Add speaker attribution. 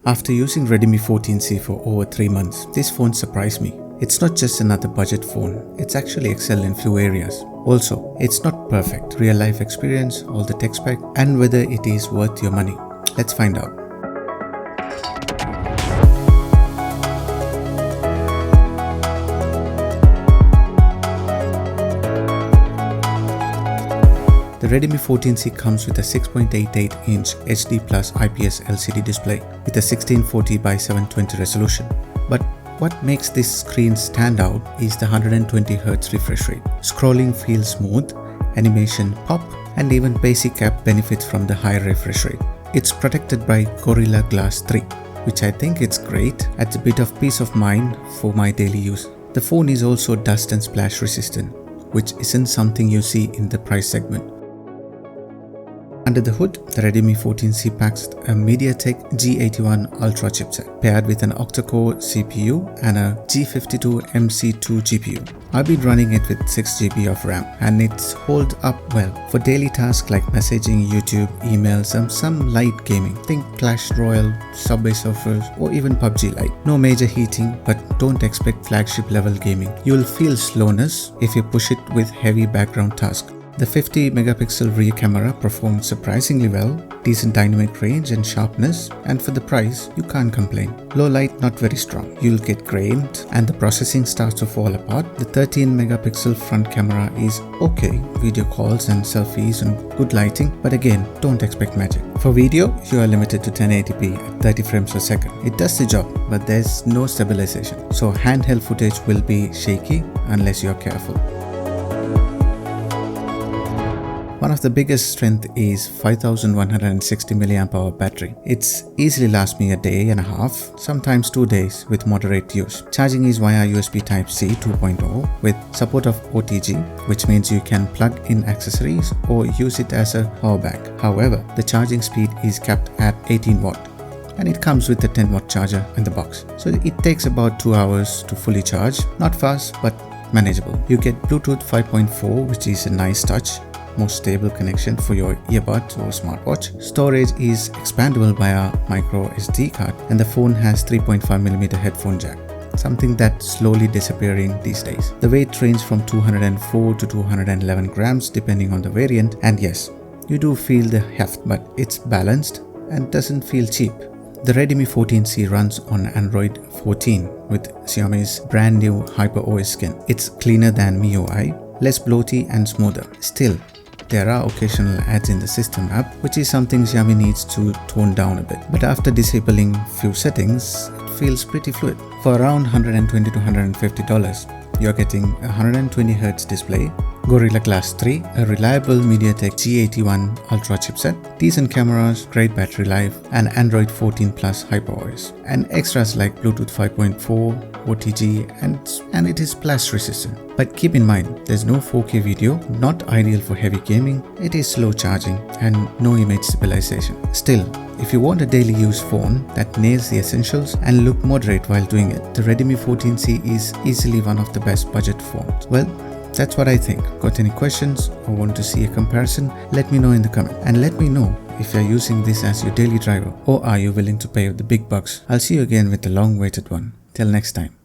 Speaker 1: After using Redmi 14C for over 3 months, this phone surprised me. It's not just another budget phone, it's actually excelled in few areas. Also, it's not perfect real life experience, all the tech spec, and whether it is worth your money. Let's find out. The Redmi 14C comes with a 6.88-inch HD Plus IPS LCD display with a 1640x720 resolution. But what makes this screen stand out is the 120Hz refresh rate. Scrolling feels smooth, animation pop, and even basic app benefits from the high refresh rate. It's protected by Gorilla Glass 3, which I think it's great, adds a bit of peace of mind for my daily use. The phone is also dust and splash resistant, which isn't something you see in the price segment. Under the hood, the Redmi 14C packs a MediaTek G81 Ultra chipset paired with an octa-core CPU and a G52MC2 GPU. I've been running it with 6GB of RAM and it's holds up well for daily tasks like messaging, YouTube, emails, and some light gaming. Think Clash Royale, Subway Surfers, or even PUBG Lite. No major heating, but don't expect flagship level gaming. You'll feel slowness if you push it with heavy background tasks. The 50-megapixel rear camera performed surprisingly well, decent dynamic range and sharpness, and for the price, you can't complain. Low light not very strong, you'll get grained and the processing starts to fall apart. The 13-megapixel front camera is okay, video calls and selfies and good lighting, but again, don't expect magic. For video, you are limited to 1080p at 30 frames per second. It does the job, but there's no stabilization, so handheld footage will be shaky unless you're careful. One of the biggest strength is 5160 mAh battery. It's easily lasts me a day and a half, sometimes 2 days with moderate use. Charging is via USB Type-C 2.0 with support of OTG, which means you can plug in accessories or use it as a power bank. However, the charging speed is capped at 18 watt. And it comes with a 10 watt charger in the box. So it takes about 2 hours to fully charge. Not fast, but manageable. You get Bluetooth 5.4, which is a nice touch. More stable connection for your earbuds or smartwatch. Storage is expandable via micro SD card, and the phone has 3.5mm headphone jack, something that's slowly disappearing these days. The weight ranges from 204 to 211 grams depending on the variant, and yes, you do feel the heft, but it's balanced and doesn't feel cheap. The Redmi 14C runs on Android 14 with Xiaomi's brand new HyperOS skin. It's cleaner than MIUI, less bloaty and smoother. Still, there are occasional ads in the system app, which is something Xiaomi needs to tone down a bit. But after disabling few settings, it feels pretty fluid. For around $120 to $150, you're getting a 120Hz display, Gorilla Glass 3, a reliable MediaTek G81 Ultra chipset, decent cameras, great battery life, and Android 14 Plus HyperOS, and extras like Bluetooth 5.4, OTG, and it is splash resistant. But keep in mind, there's no 4K video, not ideal for heavy gaming, it is slow charging, and no image stabilization. Still, if you want a daily use phone that nails the essentials and look moderate while doing it, the Redmi 14C is easily one of the best budget phones. Well, that's what I think. Got any questions or want to see a comparison? Let me know in the comment, and let me know if you're using this as your daily driver or are you willing to pay the big bucks. I'll see you again with the long-awaited one. Till next time.